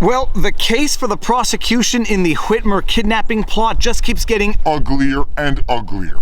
Well, the case for the prosecution in the Whitmer kidnapping plot just keeps getting uglier and uglier.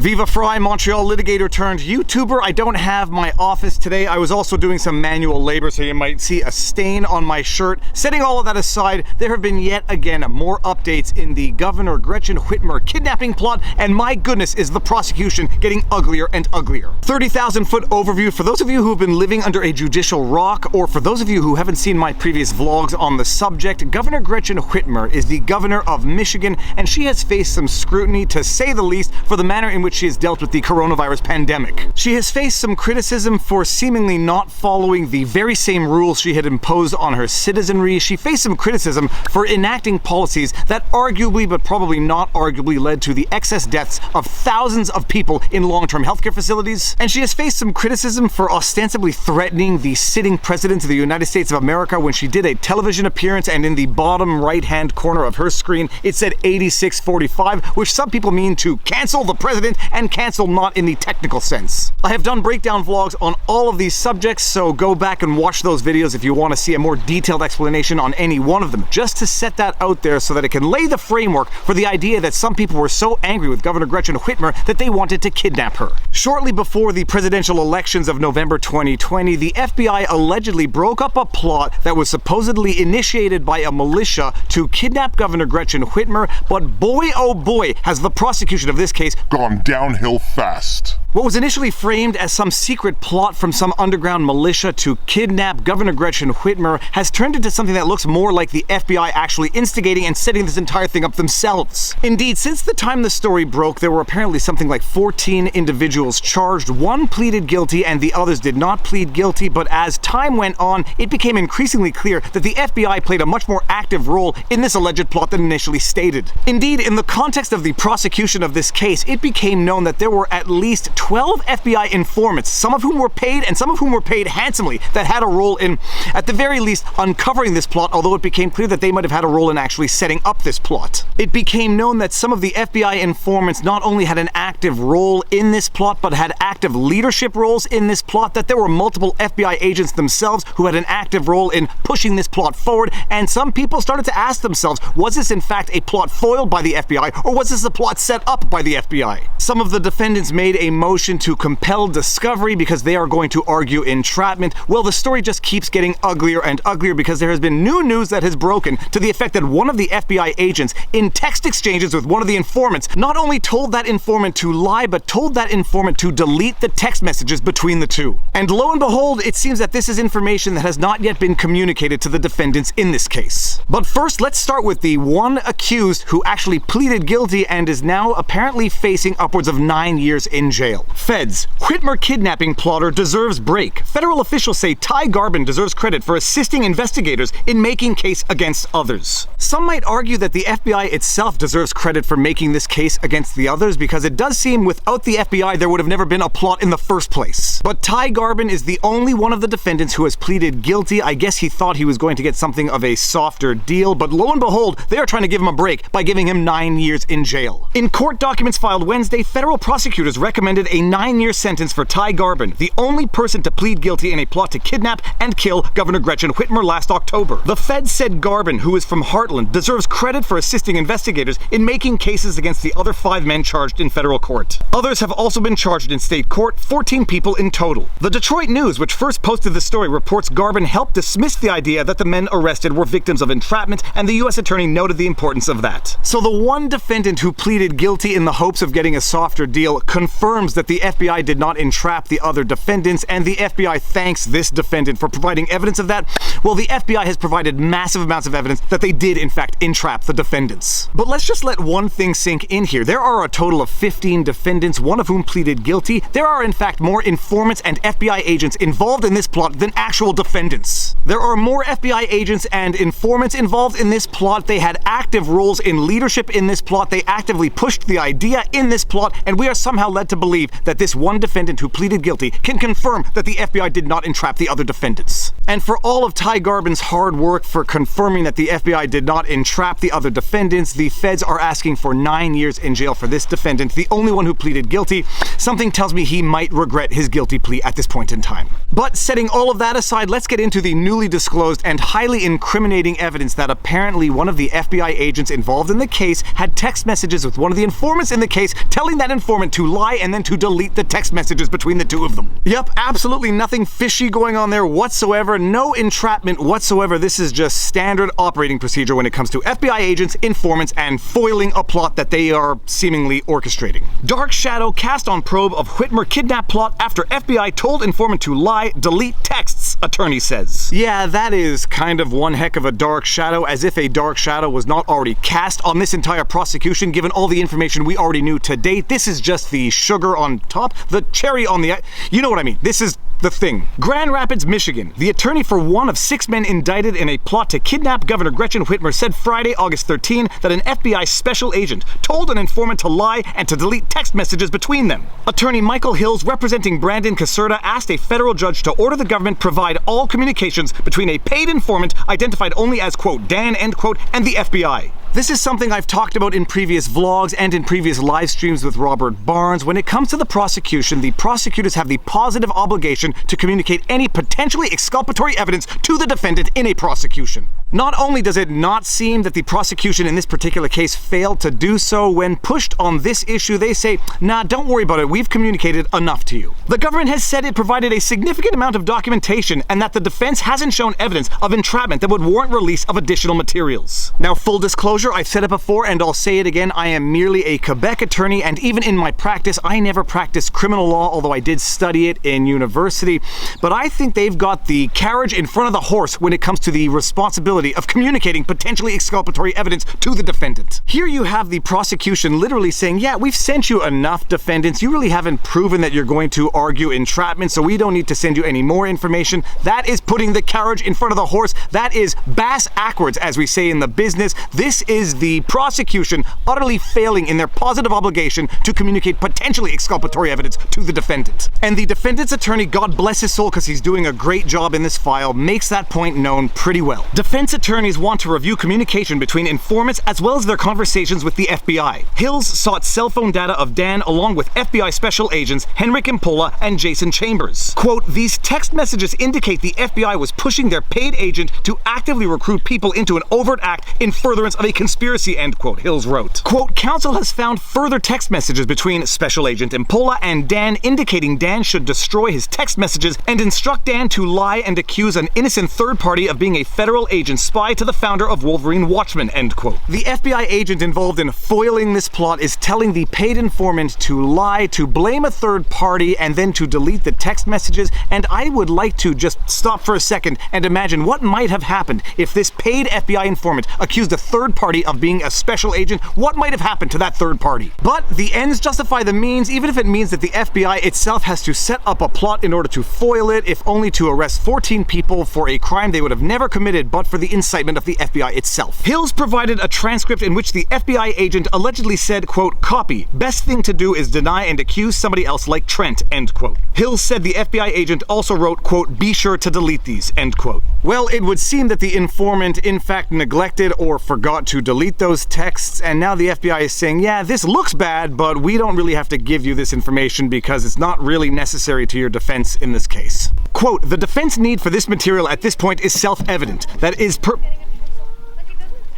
Viva Frei, Montreal litigator turned YouTuber. I don't have my office today. I was also doing some manual labor, so you might see a stain on my shirt. Setting all of that aside, there have been yet again more updates in the Governor Gretchen Whitmer kidnapping plot, and my goodness is the prosecution getting uglier and uglier. 30,000-foot overview for those of you who've been living under a judicial rock, or for those of you who haven't seen my previous vlogs on the subject. Governor Gretchen Whitmer is the governor of Michigan, and she has faced some scrutiny, to say the least, for the manner in which she has dealt with the coronavirus pandemic. She has faced some criticism for seemingly not following the very same rules she had imposed on her citizenry. She faced some criticism for enacting policies that arguably, but probably not arguably, led to the excess deaths of thousands of people in long-term healthcare facilities. And she has faced some criticism for ostensibly threatening the sitting president of the United States of America when she did a television appearance, and in the bottom right-hand corner of her screen, it said 8645, which some people mean to cancel the president, and cancel not in the technical sense. I have done breakdown vlogs on all of these subjects, so go back and watch those videos if you want to see a more detailed explanation on any one of them, just to set that out there so that it can lay the framework for the idea that some people were so angry with Governor Gretchen Whitmer that they wanted to kidnap her. Shortly before the presidential elections of November 2020, the FBI allegedly broke up a plot that was supposedly initiated by a militia to kidnap Governor Gretchen Whitmer, but boy oh boy has the prosecution of this case Gone downhill fast. What was initially framed as some secret plot from some underground militia to kidnap Governor Gretchen Whitmer has turned into something that looks more like the FBI actually instigating and setting this entire thing up themselves. Indeed, since the time the story broke, there were apparently something like 14 individuals charged. One pleaded guilty and the others did not plead guilty, but as time went on, it became increasingly clear that the FBI played a much more active role in this alleged plot than initially stated. Indeed, in the context of the prosecution of this case, it became known that there were at least 12 FBI informants, some of whom were paid and some of whom were paid handsomely, that had a role in, at the very least, uncovering this plot, although it became clear that they might have had a role in actually setting up this plot. It became known that some of the FBI informants not only had an active role in this plot, but had active leadership roles in this plot, that there were multiple FBI agents themselves who had an active role in pushing this plot forward, and some people started to ask themselves, was this in fact a plot foiled by the FBI, or was this a plot set up by the FBI? Some of the defendants made a motion to compel discovery because they are going to argue entrapment. Well, the story just keeps getting uglier and uglier because there has been new news that has broken to the effect that one of the FBI agents, in text exchanges with one of the informants, not only told that informant to lie, but told that informant to delete the text messages between the two. And lo and behold, it seems that this is information that has not yet been communicated to the defendants in this case. But first, let's start with the one accused who actually pleaded guilty and is now apparently facing upwards of 9 years in jail. Feds. Whitmer kidnapping plotter deserves break. Federal officials say Ty Garbin deserves credit for assisting investigators in making case against others. Some might argue that the FBI itself deserves credit for making this case against the others, because it does seem without the FBI there would have never been a plot in the first place. But Ty Garbin is the only one of the defendants who has pleaded guilty. I guess he thought he was going to get something of a softer deal, but lo and behold, they are trying to give him a break by giving him 9 years in jail. In court documents filed Wednesday, federal prosecutors recommended a 9-year sentence for Ty Garbin, the only person to plead guilty in a plot to kidnap and kill Governor Gretchen Whitmer last October. The feds said Garbin, who is from Heartland, deserves credit for assisting investigators in making cases against the other 5 men charged in federal court. Others have also been charged in state court, 14 people in total. The Detroit News, which first posted the story, reports Garbin helped dismiss the idea that the men arrested were victims of entrapment, and the U.S. attorney noted the importance of that. So the one defendant who pleaded guilty in the hopes of getting a softer deal confirms that the FBI did not entrap the other defendants, and the FBI thanks this defendant for providing evidence of that. Well, the FBI has provided massive amounts of evidence that they did in fact entrap the defendants. But let's just let one thing sink in here. There are a total of 15 defendants, one of whom pleaded guilty. There are in fact more informants and FBI agents involved in this plot than actual defendants. There are more FBI agents and informants involved in this plot. They had active roles in leadership in this plot. They actively pushed the idea in this plot, and we are somehow led to believe believe that this one defendant who pleaded guilty can confirm that the FBI did not entrap the other defendants. And for all of Ty Garbin's hard work for confirming that the FBI did not entrap the other defendants, the feds are asking for 9 years in jail for this defendant, the only one who pleaded guilty. Something tells me he might regret his guilty plea at this point in time. But setting all of that aside, let's get into the newly disclosed and highly incriminating evidence that apparently one of the FBI agents involved in the case had text messages with one of the informants in the case, telling that informant to lie and then to delete the text messages between the two of them. Yep, absolutely nothing fishy going on there whatsoever, no entrapment whatsoever. This is just standard operating procedure when it comes to FBI agents, informants, and foiling a plot that they are seemingly orchestrating. Dark shadow cast on probe of Whitmer kidnap plot after FBI told informant to lie, delete texts, attorney says. Yeah, that is kind of one heck of a dark shadow, as if a dark shadow was not already cast on this entire prosecution given all the information we already knew to date. This is just the sugar on top, the cherry on the... You know what I mean. This is the thing. Grand Rapids, Michigan. The attorney for one of 6 men indicted in a plot to kidnap Governor Gretchen Whitmer said Friday, August 13, that an FBI special agent told an informant to lie and to delete text messages between them. Attorney Michael Hills, representing Brandon Caserta, asked a federal judge to order the government provide all communications between a paid informant identified only as, quote, Dan, end quote, and the FBI. This is something I've talked about in previous vlogs and in previous live streams with Robert Barnes. When it comes to the prosecution, the prosecutors have the positive obligation to communicate any potentially exculpatory evidence to the defendant in a prosecution. Not only does it not seem that the prosecution in this particular case failed to do so, when pushed on this issue, they say, nah, don't worry about it, we've communicated enough to you. The government has said it provided a significant amount of documentation and that the defense hasn't shown evidence of entrapment that would warrant release of additional materials. Now, full disclosure, I've said it before and I'll say it again, I am merely a Quebec attorney, and even in my practice, I never practiced criminal law, although I did study it in university. But I think they've got the carriage in front of the horse when it comes to the responsibility of communicating potentially exculpatory evidence to the defendant. Here you have the prosecution literally saying, yeah, we've sent you enough defendants. You really haven't proven that you're going to argue entrapment, so we don't need to send you any more information. That is putting the carriage in front of the horse. That is bass backwards, as we say in the business. This is the prosecution utterly failing in their positive obligation to communicate potentially exculpatory evidence to the defendant. And the defendant's attorney, God bless his soul because he's doing a great job in this file, makes that point known pretty well. Defense attorneys want to review communication between informants as well as their conversations with the FBI. Hills sought cell phone data of Dan along with FBI special agents Henrik Impola and Jason Chambers. Quote, these text messages indicate the FBI was pushing their paid agent to actively recruit people into an overt act in furtherance of a conspiracy, end quote, Hills wrote. Quote, counsel has found further text messages between Special Agent Impola and Dan indicating Dan should destroy his text messages and instruct Dan to lie and accuse an innocent third party of being a federal agent spy to the founder of Wolverine Watchmen, end quote. The FBI agent involved in foiling this plot is telling the paid informant to lie, to blame a third party, and then to delete the text messages. And I would like to just stop for a second and imagine what might have happened if this paid FBI informant accused a third party of being a special agent. What might have happened to that third party? But the ends justify the means, even if it means that the FBI itself has to set up a plot in order to foil it, if only to arrest 14 people for a crime they would have never committed but for the incitement of the FBI itself. Hills provided a transcript in which the FBI agent allegedly said, quote, copy, best thing to do is deny and accuse somebody else like Trent, end quote. Hills said the FBI agent also wrote, quote, be sure to delete these, end quote. Well, it would seem that the informant in fact neglected or forgot to delete those texts, and now the FBI is saying, yeah, this looks bad, but we don't really have to give you this information because it's not really necessary to your defense in this case. Quote, the defense need for this material at this point is self-evident. That is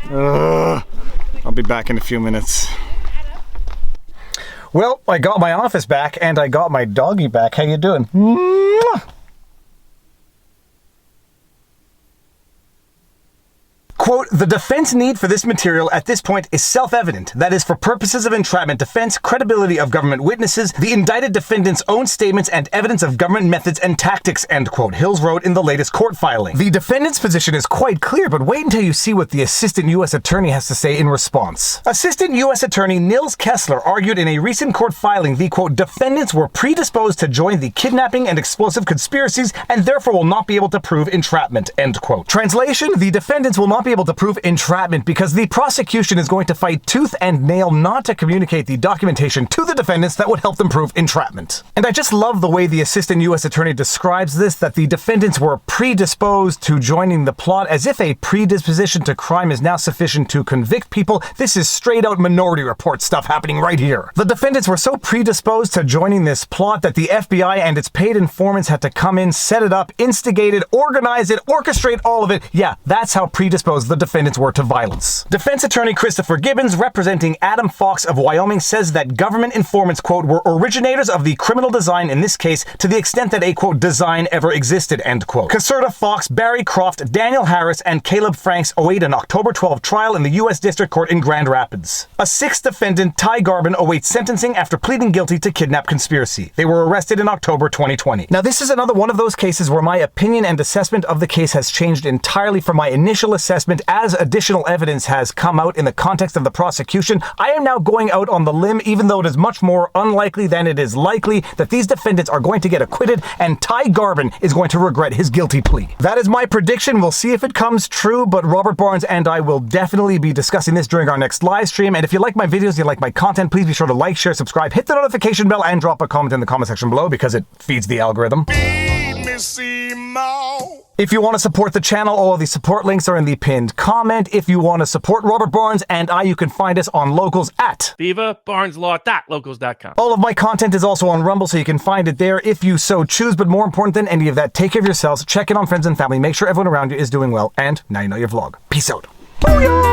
I'll be back in a few minutes. Well, I got my office back and I got my doggy back. How you doing? Mwah! Quote, the defense need for this material at this point is self-evident. That is, for purposes of entrapment defense, credibility of government witnesses, the indicted defendant's own statements, and evidence of government methods and tactics, end quote, Hills wrote in the latest court filing. The defendant's position is quite clear, but wait until you see what the assistant U.S. attorney has to say in response. Assistant U.S. attorney Nils Kessler argued in a recent court filing the, quote, defendants were predisposed to join the kidnapping and explosive conspiracies and therefore will not be able to prove entrapment, end quote. Translation, the defendants will not be able to prove entrapment because the prosecution is going to fight tooth and nail not to communicate the documentation to the defendants that would help them prove entrapment. And I just love the way the assistant U.S. attorney describes this, that the defendants were predisposed to joining the plot, as if a predisposition to crime is now sufficient to convict people. This is straight out Minority Report stuff happening right here. The defendants were so predisposed to joining this plot that the FBI and its paid informants had to come in, set it up, instigate it, organize it, orchestrate all of it. Yeah, that's how predisposed the defendants were to violence. Defense attorney Christopher Gibbons, representing Adam Fox of Wyoming, says that government informants, quote, were originators of the criminal design in this case to the extent that a, quote, design ever existed, end quote. Caserta Fox, Barry Croft, Daniel Harris, and Caleb Franks await an October 12 trial in the U.S. District Court in Grand Rapids. A sixth defendant, Ty Garvin, awaits sentencing after pleading guilty to kidnap conspiracy. They were arrested in October 2020. Now, this is another one of those cases where my opinion and assessment of the case has changed entirely from my initial assessment as additional evidence has come out in the context of the prosecution. I am now going out on the limb, even though it is much more unlikely than it is likely, that these defendants are going to get acquitted and Ty Garvin is going to regret his guilty plea. That is my prediction. We'll see if it comes true, but Robert Barnes and I will definitely be discussing this during our next live stream. And if you like my videos, you like my content, please be sure to like, share, subscribe, hit the notification bell, and drop a comment in the comment section below because it feeds the algorithm. If you want to support the channel, all of the support links are in the pinned comment. If you want to support Robert Barnes and I, you can find us on Locals at vivabarneslaw.locals.com. All of my content is also on Rumble, so you can find it there if you so choose. But more important than any of that, take care of yourselves, check in on friends and family, make sure everyone around you is doing well, and now you know your vlog. Peace out. Booyah!